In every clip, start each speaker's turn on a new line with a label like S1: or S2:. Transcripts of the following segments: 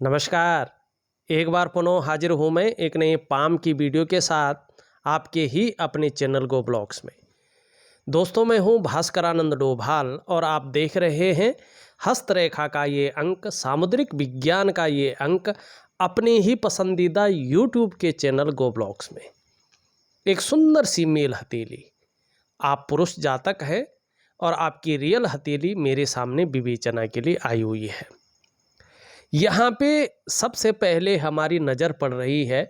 S1: नमस्कार। एक बार पुनः हाजिर हूँ मैं एक नए पाम की वीडियो के साथ आपके ही अपने चैनल गो ब्लॉग्स में। दोस्तों, मैं हूँ भास्करानंद डोभाल और आप देख रहे हैं हस्तरेखा का ये अंक, सामुद्रिक विज्ञान का ये अंक अपने ही पसंदीदा यूट्यूब के चैनल गो ब्लॉग्स में। एक सुंदर सी मेल हथेली, आप पुरुष जातक हैं और आपकी रियल हथेली मेरे सामने विवेचना के लिए आई हुई है। यहाँ पे सबसे पहले हमारी नज़र पड़ रही है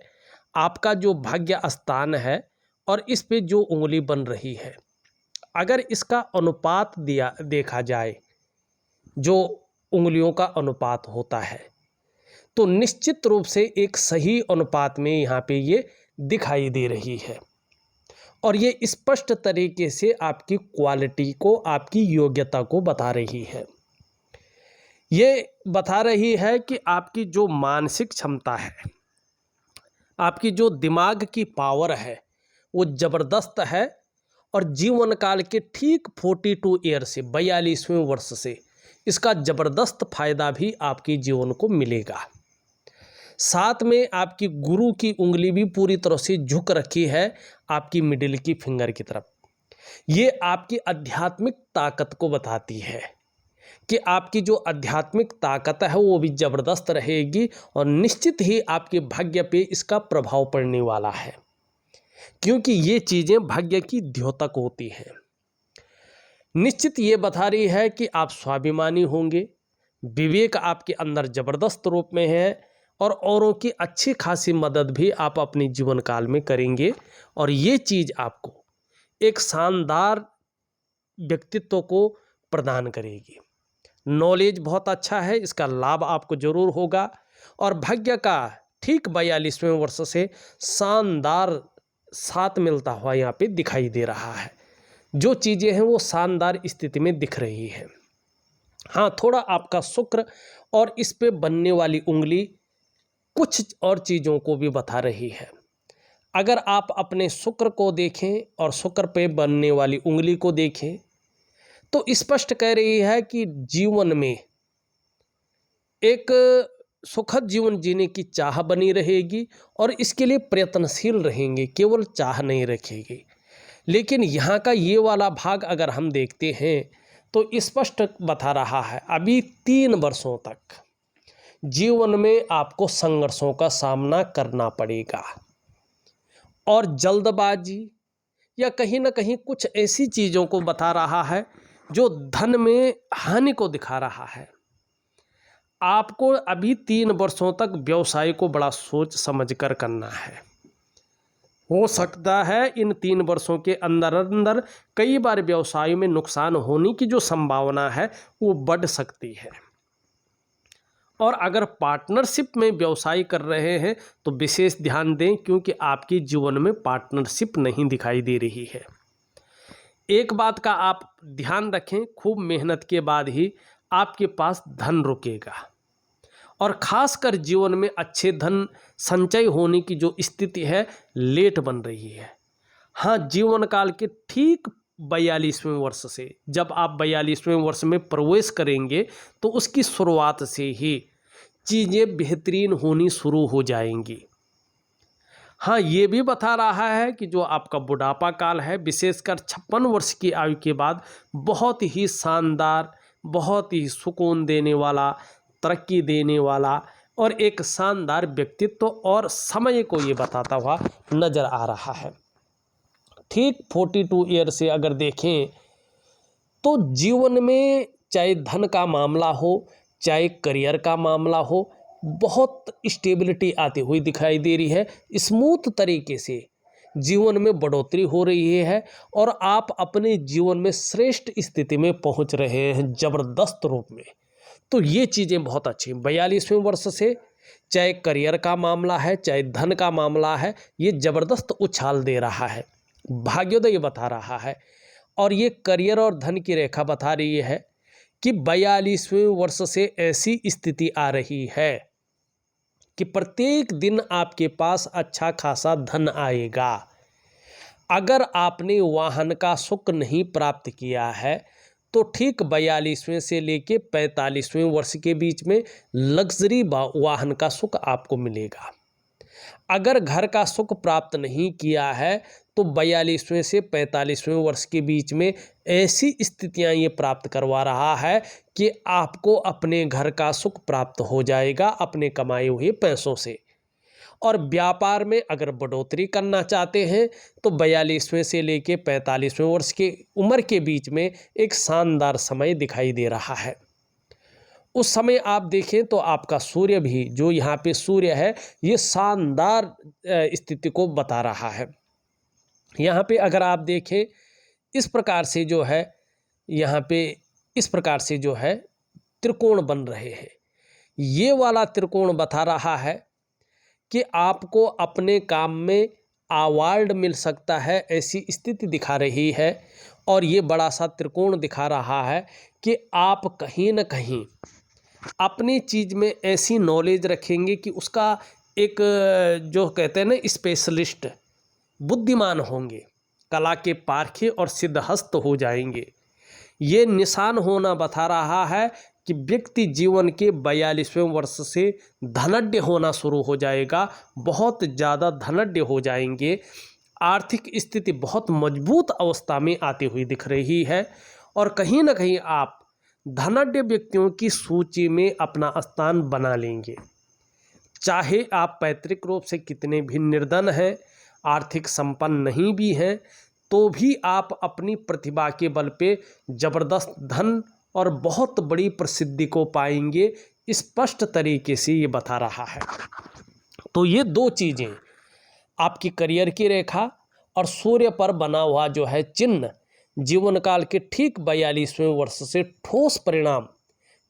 S1: आपका जो भाग्य स्थान है और इस पे जो उंगली बन रही है। अगर इसका अनुपात देखा जाए, जो उंगलियों का अनुपात होता है, तो निश्चित रूप से एक सही अनुपात में यहाँ पे ये दिखाई दे रही है और ये स्पष्ट तरीके से आपकी क्वालिटी को, आपकी योग्यता को बता रही है। ये बता रही है कि आपकी जो मानसिक क्षमता है, आपकी जो दिमाग की पावर है, वो ज़बरदस्त है और जीवन काल के ठीक 42 ईयर से 42वें वर्ष से इसका ज़बरदस्त फायदा भी आपके जीवन को मिलेगा। साथ में आपकी गुरु की उंगली भी पूरी तरह से झुक रखी है आपकी मिडिल की फिंगर की तरफ। ये आपकी आध्यात्मिक ताकत को बताती है कि आपकी जो आध्यात्मिक ताकत है वो भी ज़बरदस्त रहेगी और निश्चित ही आपके भाग्य पे इसका प्रभाव पड़ने वाला है, क्योंकि ये चीज़ें भाग्य की द्योतक होती हैं। निश्चित ये बता रही है कि आप स्वाभिमानी होंगे, विवेक आपके अंदर ज़बरदस्त रूप में है और औरों की अच्छी खासी मदद भी आप अपने जीवन काल में करेंगे और ये चीज़ आपको एक शानदार व्यक्तित्व को प्रदान करेगी। नॉलेज बहुत अच्छा है, इसका लाभ आपको जरूर होगा और भाग्य का ठीक 42वें वर्ष से शानदार साथ मिलता हुआ यहाँ पे दिखाई दे रहा है। जो चीज़ें हैं वो शानदार स्थिति में दिख रही हैं। हाँ, थोड़ा आपका शुक्र और इस पे बनने वाली उंगली कुछ और चीज़ों को भी बता रही है। अगर आप अपने शुक्र को देखें और शुक्र पे बनने वाली उंगली को देखें तो स्पष्ट कह रही है कि जीवन में एक सुखद जीवन जीने की चाह बनी रहेगी और इसके लिए प्रयत्नशील रहेंगे, केवल चाह नहीं रखेगी। लेकिन यहाँ का ये वाला भाग अगर हम देखते हैं तो स्पष्ट बता रहा है अभी 3 वर्षों तक जीवन में आपको संघर्षों का सामना करना पड़ेगा और जल्दबाजी या कहीं ना कहीं कुछ ऐसी चीज़ों को बता रहा है जो धन में हानि को दिखा रहा है। आपको अभी 3 वर्षों तक व्यवसाय को बड़ा सोच समझ कर करना है। हो सकता है इन 3 वर्षों के अंदर अंदर कई बार व्यवसाय में नुकसान होने की जो संभावना है वो बढ़ सकती है। और अगर पार्टनरशिप में व्यवसाय कर रहे हैं तो विशेष ध्यान दें, क्योंकि आपके जीवन में पार्टनरशिप नहीं दिखाई दे रही है। एक बात का आप ध्यान रखें, खूब मेहनत के बाद ही आपके पास धन रुकेगा और खासकर जीवन में अच्छे धन संचय होने की जो स्थिति है लेट बन रही है। हाँ, जीवन काल के ठीक 42वें वर्ष से जब आप 42वें वर्ष में प्रवेश करेंगे तो उसकी शुरुआत से ही चीज़ें बेहतरीन होनी शुरू हो जाएंगी। हाँ, ये भी बता रहा है कि जो आपका बुढ़ापा काल है, विशेषकर 56 वर्ष की आयु के बाद बहुत ही शानदार, बहुत ही सुकून देने वाला, तरक्की देने वाला और एक शानदार व्यक्तित्व और समय को ये बताता हुआ नज़र आ रहा है। ठीक 42 ईयर से अगर देखें तो जीवन में चाहे धन का मामला हो, चाहे करियर का मामला हो, बहुत स्टेबिलिटी आती हुई दिखाई दे रही है। स्मूथ तरीके से जीवन में बढ़ोतरी हो रही है और आप अपने जीवन में श्रेष्ठ स्थिति में पहुंच रहे हैं ज़बरदस्त रूप में। तो ये चीज़ें बहुत अच्छी हैं। 42वें वर्ष से चाहे करियर का मामला है, चाहे धन का मामला है, ये ज़बरदस्त उछाल दे रहा है, भाग्योदय बता रहा है। और ये करियर और धन की रेखा बता रही है कि 42वें वर्ष से ऐसी स्थिति आ रही है कि प्रत्येक दिन आपके पास अच्छा खासा धन आएगा। अगर आपने वाहन का सुख नहीं प्राप्त किया है तो ठीक 42वें से लेके 45वें वर्ष के बीच में लग्जरी वाहन का सुख आपको मिलेगा। अगर घर का सुख प्राप्त नहीं किया है तो 42वें से 45वें वर्ष के बीच में ऐसी स्थितियां ये प्राप्त करवा रहा है कि आपको अपने घर का सुख प्राप्त हो जाएगा अपने कमाए हुए पैसों से। और व्यापार में अगर बढ़ोतरी करना चाहते हैं तो 42वें से लेके 45वें वर्ष की उम्र के बीच में एक शानदार समय दिखाई दे रहा है। उस समय आप देखें तो आपका सूर्य भी, जो यहाँ पे सूर्य है, ये शानदार स्थिति को बता रहा है। यहाँ पे अगर आप देखें इस प्रकार से जो है, यहाँ पे इस प्रकार से जो है त्रिकोण बन रहे हैं। ये वाला त्रिकोण बता रहा है कि आपको अपने काम में अवार्ड मिल सकता है, ऐसी स्थिति दिखा रही है। और ये बड़ा सा त्रिकोण दिखा रहा है कि आप कहीं न कहीं अपनी चीज़ में ऐसी नॉलेज रखेंगे कि उसका एक, जो कहते हैं ना, स्पेशलिस्ट, बुद्धिमान होंगे, कला के पारखे और सिद्धहस्त हो जाएंगे। ये निशान होना बता रहा है कि व्यक्ति जीवन के 42वें वर्ष से धनाढ्य होना शुरू हो जाएगा, बहुत ज़्यादा धनाढ्य हो जाएंगे। आर्थिक स्थिति बहुत मजबूत अवस्था में आती हुई दिख रही है और कहीं ना कहीं आप धनाढ्य व्यक्तियों की सूची में अपना स्थान बना लेंगे। चाहे आप पैतृक रूप से कितने भी निर्धन हैं, आर्थिक संपन्न नहीं भी हैं, तो भी आप अपनी प्रतिभा के बल पे जबरदस्त धन और बहुत बड़ी प्रसिद्धि को पाएंगे, स्पष्ट तरीके से ये बता रहा है। तो ये दो चीज़ें, आपकी करियर की रेखा और सूर्य पर बना हुआ जो है चिन्ह, जीवन काल के ठीक 42वें वर्ष से ठोस परिणाम,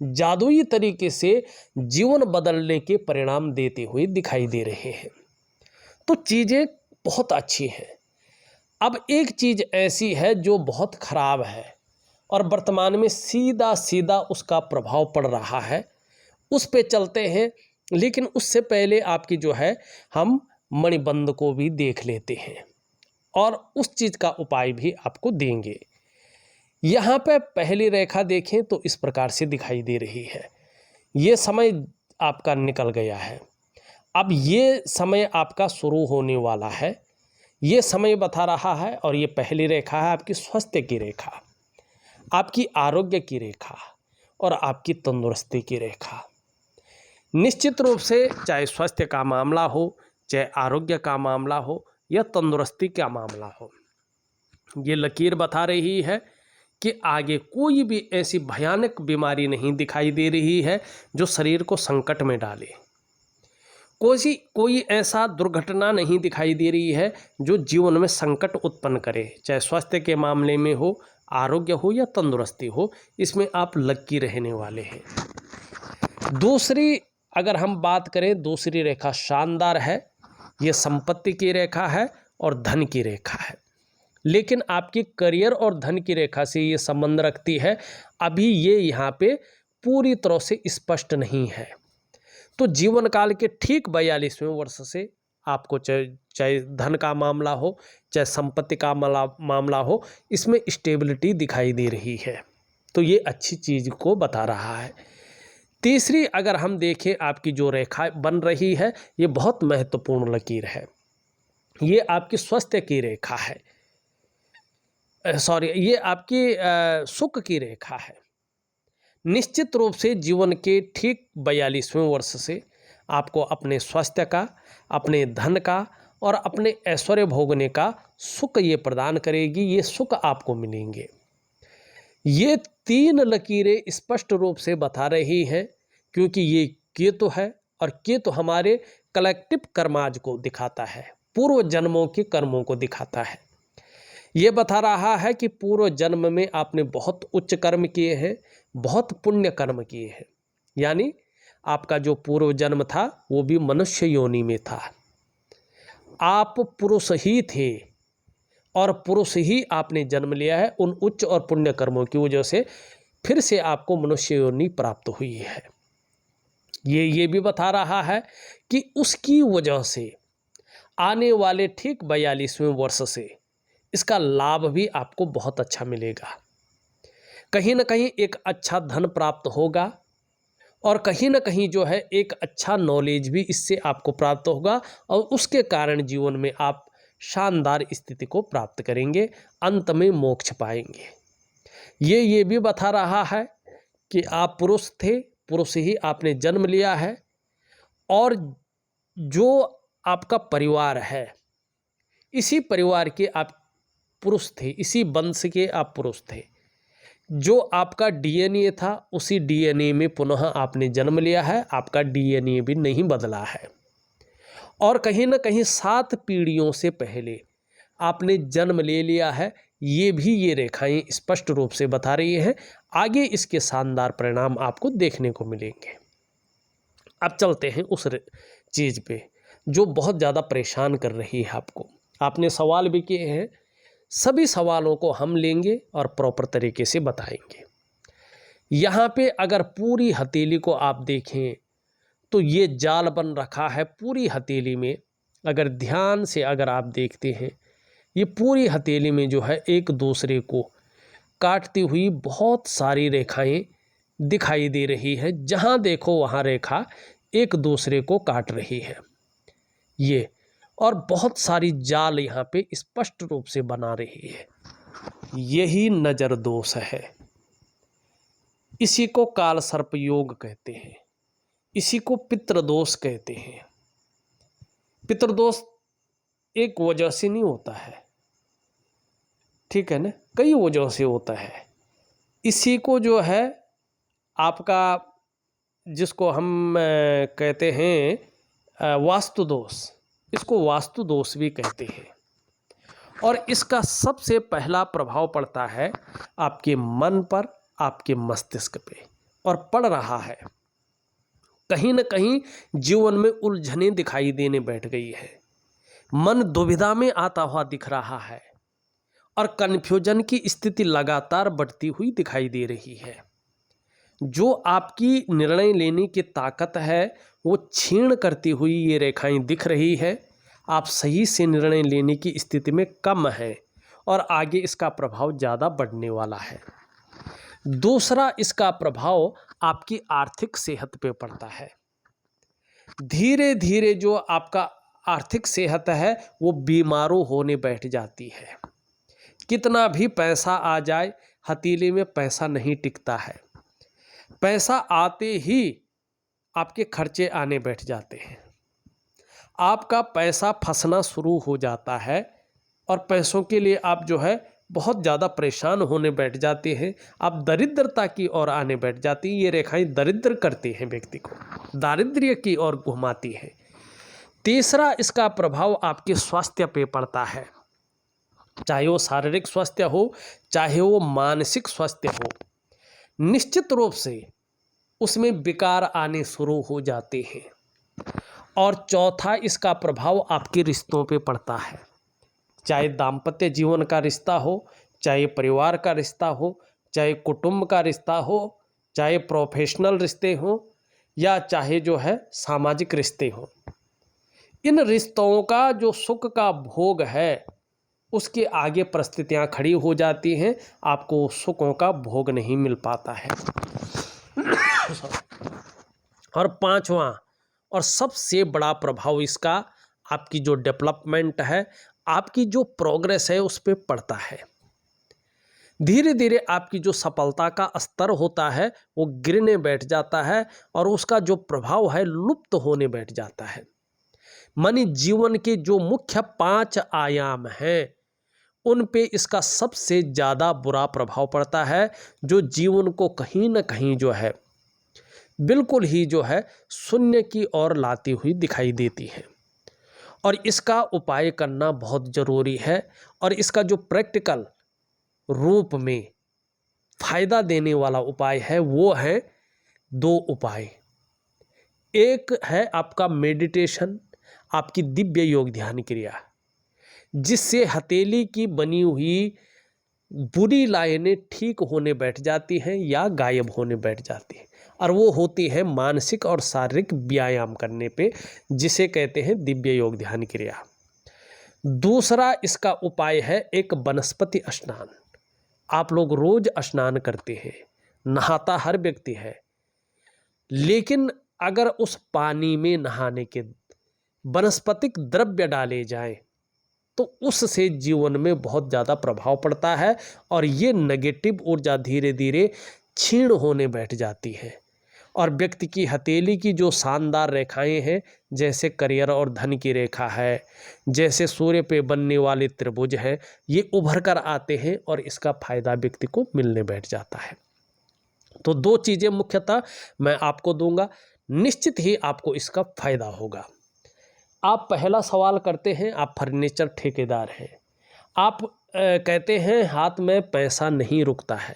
S1: जादुई तरीके से जीवन बदलने के परिणाम देते हुए दिखाई दे रहे हैं। तो चीज़ें बहुत अच्छी हैं। अब एक चीज़ ऐसी है जो बहुत खराब है और वर्तमान में सीधा सीधा उसका प्रभाव पड़ रहा है, उस पे चलते हैं। लेकिन उससे पहले आपकी जो है, हम मणिबंध को भी देख लेते हैं और उस चीज़ का उपाय भी आपको देंगे। यहाँ पे पहली रेखा देखें तो इस प्रकार से दिखाई दे रही है। ये समय आपका निकल गया है, अब ये समय आपका शुरू होने वाला है, ये समय बता रहा है। और ये पहली रेखा है आपकी स्वास्थ्य की रेखा, आपकी आरोग्य की रेखा और आपकी तंदुरुस्ती की रेखा। निश्चित रूप से चाहे स्वास्थ्य का मामला हो, चाहे आरोग्य का मामला हो या तंदुरुस्ती का मामला हो, ये लकीर बता रही है कि आगे कोई भी ऐसी भयानक बीमारी नहीं दिखाई दे रही है जो शरीर को संकट में डाले। कोई ऐसा दुर्घटना नहीं दिखाई दे रही है जो जीवन में संकट उत्पन्न करे, चाहे स्वास्थ्य के मामले में हो, आरोग्य हो या तंदुरुस्ती हो, इसमें आप लकी रहने वाले हैं। दूसरी अगर हम बात करें, दूसरी रेखा शानदार है, ये संपत्ति की रेखा है और धन की रेखा है। लेकिन आपकी करियर और धन की रेखा से ये संबंध रखती है, अभी ये यहाँ पे पूरी तरह से स्पष्ट नहीं है। तो जीवन काल के ठीक 42वें वर्ष से आपको चाहे धन का मामला हो, चाहे संपत्ति का मामला हो, इसमें स्टेबिलिटी दिखाई दे रही है। तो ये अच्छी चीज़ को बता रहा है। तीसरी अगर हम देखें, आपकी जो रेखा बन रही है, ये बहुत महत्वपूर्ण लकीर है। ये आपकी स्वास्थ्य की रेखा है, ये आपकी सुख की रेखा है। निश्चित रूप से जीवन के ठीक 42वें वर्ष से आपको अपने स्वास्थ्य का, अपने धन का और अपने ऐश्वर्य भोगने का सुख ये प्रदान करेगी। ये सुख आपको मिलेंगे। ये तीन लकीरें स्पष्ट रूप से बता रही हैं, क्योंकि ये केतु है और केतु हमारे कलेक्टिव कर्माज को दिखाता है, पूर्व जन्मों के कर्मों को दिखाता है। ये बता रहा है कि पूर्व जन्म में आपने बहुत उच्च कर्म किए हैं, बहुत पुण्य कर्म किए हैं। यानी आपका जो पूर्व जन्म था वो भी मनुष्य योनि में था, आप पुरुष ही थे और पुरुष ही आपने जन्म लिया है। उन उच्च और पुण्य कर्मों की वजह से फिर से आपको मनुष्य योनि प्राप्त हुई है। ये भी बता रहा है कि उसकी वजह से आने वाले ठीक 42वें वर्ष से इसका लाभ भी आपको बहुत अच्छा मिलेगा। कहीं ना कहीं एक अच्छा धन प्राप्त होगा और कहीं ना कहीं जो है एक अच्छा नॉलेज भी इससे आपको प्राप्त होगा और उसके कारण जीवन में आप शानदार स्थिति को प्राप्त करेंगे, अंत में मोक्ष पाएंगे। ये भी बता रहा है कि आप पुरुष थे, पुरुष ही आपने जन्म लिया है और जो आपका परिवार है इसी परिवार के आप पुरुष थे, इसी वंश के आप पुरुष थे। जो आपका डीएनए था उसी डीएनए में पुनः आपने जन्म लिया है, आपका डीएनए भी नहीं बदला है और कहीं ना कहीं 7 पीढ़ियों से पहले आपने जन्म ले लिया है। ये रेखाएं स्पष्ट रूप से बता रही हैं। आगे इसके शानदार परिणाम आपको देखने को मिलेंगे। अब चलते हैं उस चीज़ पे जो बहुत ज़्यादा परेशान कर रही है आपको। आपने सवाल भी किए हैं, सभी सवालों को हम लेंगे और प्रॉपर तरीके से बताएंगे। यहाँ पे अगर पूरी हथेली को आप देखें तो ये जाल बन रखा है पूरी हथेली में। अगर ध्यान से अगर आप देखते हैं ये पूरी हथेली में जो है एक दूसरे को काटती हुई बहुत सारी रेखाएं दिखाई दे रही है। जहाँ देखो वहाँ रेखा एक दूसरे को काट रही है ये, और बहुत सारी जाल यहाँ पे स्पष्ट रूप से बना रही है। यही नज़र दोष है। इसी को काल सर्प योग कहते हैं, इसी को पितृदोष कहते हैं। पितृदोष एक वजह से नहीं होता है, ठीक है ना, कई वजहों से होता है। इसी को जो है आपका जिसको हम कहते हैं वास्तु दोष, इसको वास्तु दोष भी कहते हैं। और इसका सबसे पहला प्रभाव पड़ता है आपके मन पर, आपके मस्तिष्क पे, और पड़ रहा है। कहीं न कहीं जीवन में उलझनें दिखाई देने बैठ गई है, मन दुविधा में आता हुआ दिख रहा है और कन्फ्यूजन की स्थिति लगातार बढ़ती हुई दिखाई दे रही है। जो आपकी निर्णय लेने की ताकत है वो क्षीण करती हुई ये रेखाएं दिख रही है। आप सही से निर्णय लेने की स्थिति में कम है और आगे इसका प्रभाव ज़्यादा बढ़ने वाला है। दूसरा इसका प्रभाव आपकी आर्थिक सेहत पे पड़ता है। धीरे धीरे जो आपका आर्थिक सेहत है वो बीमारू होने बैठ जाती है। कितना भी पैसा आ जाए हथेली में पैसा नहीं टिकता है। पैसा आते ही आपके खर्चे आने बैठ जाते हैं, आपका पैसा फंसना शुरू हो जाता है और पैसों के लिए आप जो है बहुत ज़्यादा परेशान होने बैठ जाते हैं। आप दरिद्रता की ओर आने बैठ जाती हैं। ये रेखाएं दरिद्र करती हैं, व्यक्ति को दारिद्र्य की ओर घुमाती है। तीसरा इसका प्रभाव आपके स्वास्थ्य पे पड़ता है, चाहे वो शारीरिक स्वास्थ्य हो चाहे वो मानसिक स्वास्थ्य हो। निश्चित रूप से उसमें विकार आने शुरू हो जाते हैं। और चौथा इसका प्रभाव आपके रिश्तों पे पड़ता है, चाहे दाम्पत्य जीवन का रिश्ता हो, चाहे परिवार का रिश्ता हो, चाहे कुटुंब का रिश्ता हो, चाहे प्रोफेशनल रिश्ते हो या चाहे जो है सामाजिक रिश्ते हो। इन रिश्तों का जो सुख का भोग है उसके आगे परिस्थितियां खड़ी हो जाती हैं, आपको सुखों का भोग नहीं मिल पाता है। और पांचवा और सबसे बड़ा प्रभाव इसका आपकी जो डेवलपमेंट है, आपकी जो प्रोग्रेस है उस पर पड़ता है। धीरे धीरे आपकी जो सफलता का स्तर होता है वो गिरने बैठ जाता है और उसका जो प्रभाव है लुप्त होने बैठ जाता है। मानी जीवन के जो मुख्य 5 आयाम हैं उन पे इसका सबसे ज़्यादा बुरा प्रभाव पड़ता है, जो जीवन को कहीं ना कहीं जो है बिल्कुल ही जो है शून्य की ओर लाती हुई दिखाई देती है। और इसका उपाय करना बहुत ज़रूरी है। और इसका जो प्रैक्टिकल रूप में फायदा देने वाला उपाय है वो है 2 उपाय। एक है आपका मेडिटेशन, आपकी दिव्य योग ध्यान क्रिया, जिससे हथेली की बनी हुई बुरी लाइनें ठीक होने बैठ जाती हैं या गायब होने बैठ जाती हैं। और वो होती है मानसिक और शारीरिक व्यायाम करने पे, जिसे कहते हैं दिव्य योग ध्यान क्रिया। दूसरा इसका उपाय है एक वनस्पति स्नान। आप लोग रोज स्नान करते हैं, नहाता हर व्यक्ति है, लेकिन अगर उस पानी में नहाने के वनस्पतिक द्रव्य डाले जाएं तो उससे जीवन में बहुत ज़्यादा प्रभाव पड़ता है और ये नेगेटिव ऊर्जा धीरे धीरे क्षीण होने बैठ जाती है और व्यक्ति की हथेली की जो शानदार रेखाएं हैं, जैसे करियर और धन की रेखा है, जैसे सूर्य पे बनने वाले त्रिभुज है, ये उभर कर आते हैं और इसका फायदा व्यक्ति को मिलने बैठ जाता है। तो दो चीज़ें मुख्यतः मैं आपको दूंगा, निश्चित ही आपको इसका फायदा होगा। आप पहला सवाल करते हैं, आप फर्नीचर ठेकेदार हैं, आप कहते हैं हाथ में पैसा नहीं रुकता है,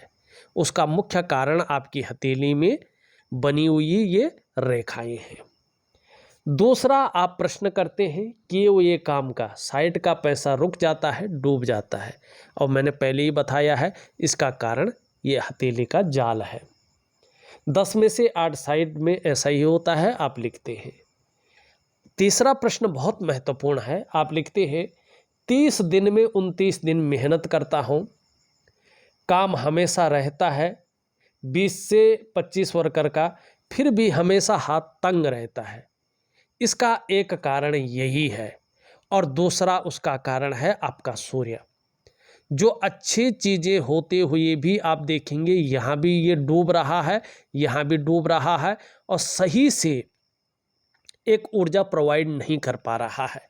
S1: उसका मुख्य कारण आपकी हथेली में बनी हुई ये रेखाएं हैं। दूसरा, आप प्रश्न करते हैं कि वो ये काम का साइट का पैसा रुक जाता है, डूब जाता है, और मैंने पहले ही बताया है इसका कारण ये हथेली का जाल है। 10 में से 8 साइड में ऐसा ही होता है, आप लिखते हैं। तीसरा प्रश्न बहुत महत्वपूर्ण है, आप लिखते हैं 30 दिन में 29 दिन मेहनत करता हूँ, काम हमेशा रहता है 20 से 25 वर्कर का, फिर भी हमेशा हाथ तंग रहता है। इसका एक कारण यही है और दूसरा उसका कारण है आपका सूर्य। जो अच्छी चीज़ें होते हुए भी आप देखेंगे यहाँ भी ये डूब रहा है, यहाँ भी डूब रहा है और सही से एक ऊर्जा प्रोवाइड नहीं कर पा रहा है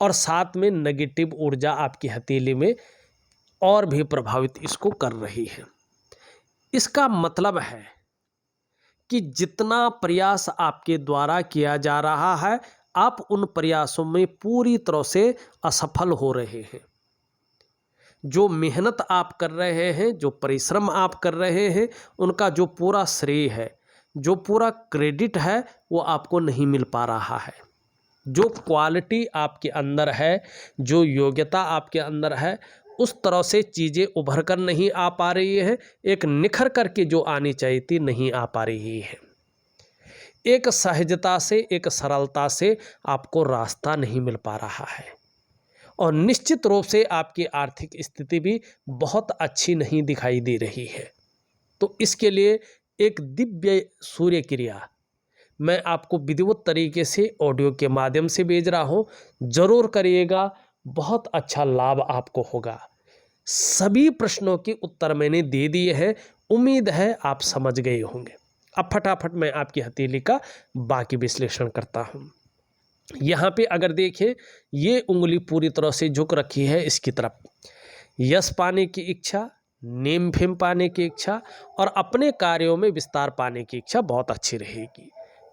S1: और साथ में नेगेटिव ऊर्जा आपकी हथेली में और भी प्रभावित इसको कर रही है। इसका मतलब है कि जितना प्रयास आपके द्वारा किया जा रहा है, आप उन प्रयासों में पूरी तरह से असफल हो रहे हैं। जो मेहनत आप कर रहे हैं, जो परिश्रम आप कर रहे हैं, उनका जो पूरा श्रेय है, जो पूरा क्रेडिट है, वो आपको नहीं मिल पा रहा है। जो क्वालिटी आपके अंदर है, जो योग्यता आपके अंदर है, उस तरह से चीज़ें उभर कर नहीं आ पा रही है, एक निखर करके जो आनी चाहिए थी नहीं आ पा रही है। एक सहजता से, एक सरलता से आपको रास्ता नहीं मिल पा रहा है और निश्चित रूप से आपकी आर्थिक स्थिति भी बहुत अच्छी नहीं दिखाई दे रही है। तो इसके लिए एक दिव्य सूर्य क्रिया मैं आपको विधिवत तरीके से ऑडियो के माध्यम से भेज रहा हूँ, जरूर करिएगा, बहुत अच्छा लाभ आपको होगा। सभी प्रश्नों के उत्तर मैंने दे दिए हैं, उम्मीद है आप समझ गए होंगे। अब फटाफट मैं आपकी हथेली का बाकी विश्लेषण करता हूँ। यहाँ पे अगर देखें, ये उंगली पूरी तरह से झुक रखी है इसकी तरफ। यश पाने की इच्छा, नेम फेम पाने की इच्छा और अपने कार्यों में विस्तार पाने की इच्छा बहुत अच्छी रहेगी।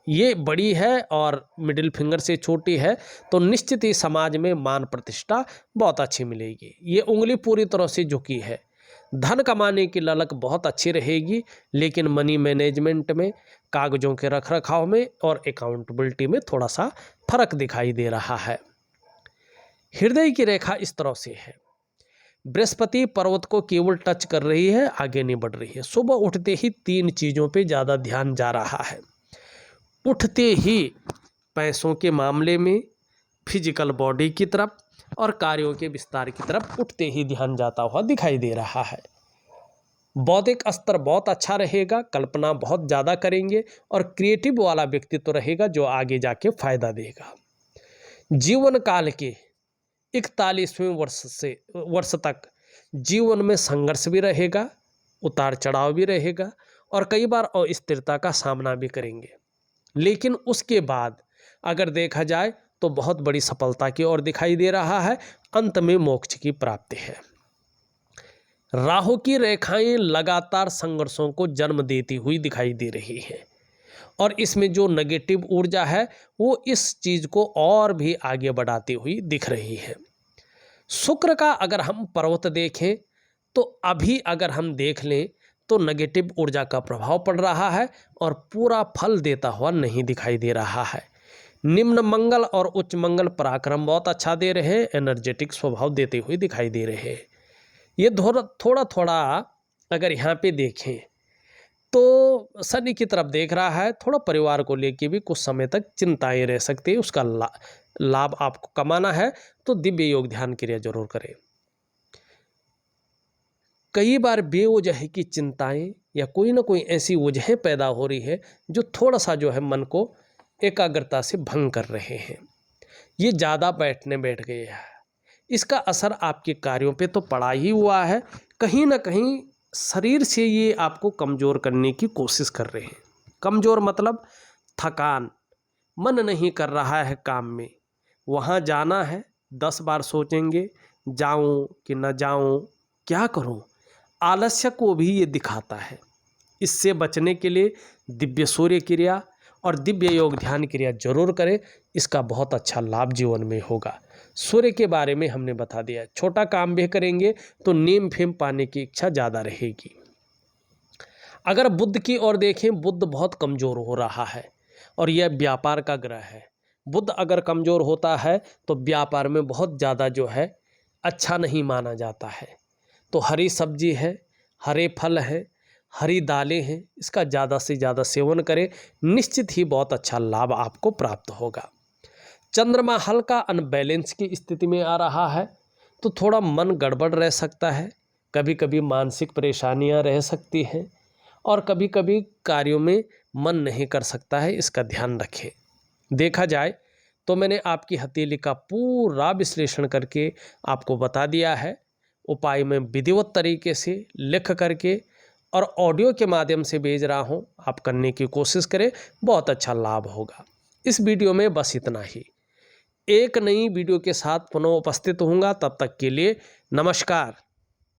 S1: ये बड़ी है और मिडिल फिंगर से छोटी है, तो निश्चित ही समाज में मान प्रतिष्ठा बहुत अच्छी मिलेगी। ये उंगली पूरी तरह से झुकी है। धन कमाने की ललक बहुत अच्छी रहेगी, लेकिन मनी मैनेजमेंट में, कागजों के रख रखाव में और अकाउंटेबिलिटी में थोड़ा सा फर्क दिखाई दे रहा है। हृदय की रेखा इस तरह से है। बृहस्पति पर्वत को केवल टच कर रही है, आगे नहीं बढ़ रही है। सुबह उठते ही 3 चीज़ों पे ज़्यादा ध्यान जा रहा है। उठते ही पैसों के मामले में, फिजिकल बॉडी की तरफ और कार्यों के विस्तार की तरफ उठते ही ध्यान जाता हुआ दिखाई दे रहा है। बौद्धिक स्तर बहुत अच्छा रहेगा, कल्पना बहुत ज़्यादा करेंगे और क्रिएटिव वाला व्यक्तित्व रहेगा जो आगे जाके फायदा देगा। जीवन काल के 41वें वर्ष तक जीवन में संघर्ष भी रहेगा, उतार चढ़ाव भी रहेगा और कई बार अस्थिरता का सामना भी करेंगे, लेकिन उसके बाद अगर देखा जाए तो बहुत बड़ी सफलता की ओर दिखाई दे रहा है। अंत में मोक्ष की प्राप्ति है। राहु की रेखाएं लगातार संघर्षों को जन्म देती हुई दिखाई दे रही है और इसमें जो नेगेटिव ऊर्जा है वो इस चीज़ को और भी आगे बढ़ाती हुई दिख रही है। शुक्र का अगर हम पर्वत देखें तो अभी अगर हम देख लें तो नेगेटिव ऊर्जा का प्रभाव पड़ रहा है और पूरा फल देता हुआ नहीं दिखाई दे रहा है। निम्न मंगल और उच्च मंगल पराक्रम बहुत अच्छा दे रहे हैं, एनर्जेटिक स्वभाव देते हुए दिखाई दे रहे हैं। ये थोड़ा थोड़ा अगर यहाँ पे देखें तो शनि की तरफ देख रहा है, थोड़ा परिवार को लेके भी कुछ समय तक चिंताएं रह सकती है। उसका लाभ आपको कमाना है तो दिव्य योग ध्यान क्रिया जरूर करें। कई बार बेवजह की चिंताएं या कोई ना कोई ऐसी वजहें पैदा हो रही है जो थोड़ा सा जो है मन को एकाग्रता से भंग कर रहे हैं। ये ज़्यादा बैठ गए हैं, इसका असर आपके कार्यों पे तो पड़ा ही हुआ है, कहीं ना कहीं शरीर से ये आपको कमज़ोर करने की कोशिश कर रहे हैं। कमज़ोर मतलब थकान, मन नहीं कर रहा है काम में, वहाँ जाना है 10 बार सोचेंगे जाऊं कि न जाऊं, क्या करूं, आलस्य को भी ये दिखाता है। इससे बचने के लिए दिव्य सूर्य क्रिया और दिव्य योग ध्यान क्रिया जरूर करें, इसका बहुत अच्छा लाभ जीवन में होगा। सूर्य के बारे में हमने बता दिया। छोटा काम भी करेंगे तो नेम फेम पाने की इच्छा ज़्यादा रहेगी। अगर बुध की ओर देखें, बुध बहुत कमज़ोर हो रहा है और यह व्यापार का ग्रह है। बुध अगर कमज़ोर होता है तो व्यापार में बहुत ज़्यादा जो है अच्छा नहीं माना जाता है। तो हरी सब्जी है, हरे फल हैं, हरी दालें हैं, इसका ज़्यादा से ज़्यादा सेवन करें, निश्चित ही बहुत अच्छा लाभ आपको प्राप्त होगा। चंद्रमा हल्का अनबैलेंस की स्थिति में आ रहा है तो थोड़ा मन गड़बड़ रह सकता है, कभी कभी मानसिक परेशानियां रह सकती हैं और कभी कभी कार्यों में मन नहीं कर सकता है, इसका ध्यान रखें। देखा जाए तो मैंने आपकी हथेली का पूरा विश्लेषण करके आपको बता दिया है। उपाय में विधिवत तरीके से लिख करके और ऑडियो के माध्यम से भेज रहा हूँ, आप करने की कोशिश करें, बहुत अच्छा लाभ होगा। इस वीडियो में बस इतना ही। एक नई वीडियो के साथ पुनः उपस्थित होऊंगा, तब तक के लिए नमस्कार।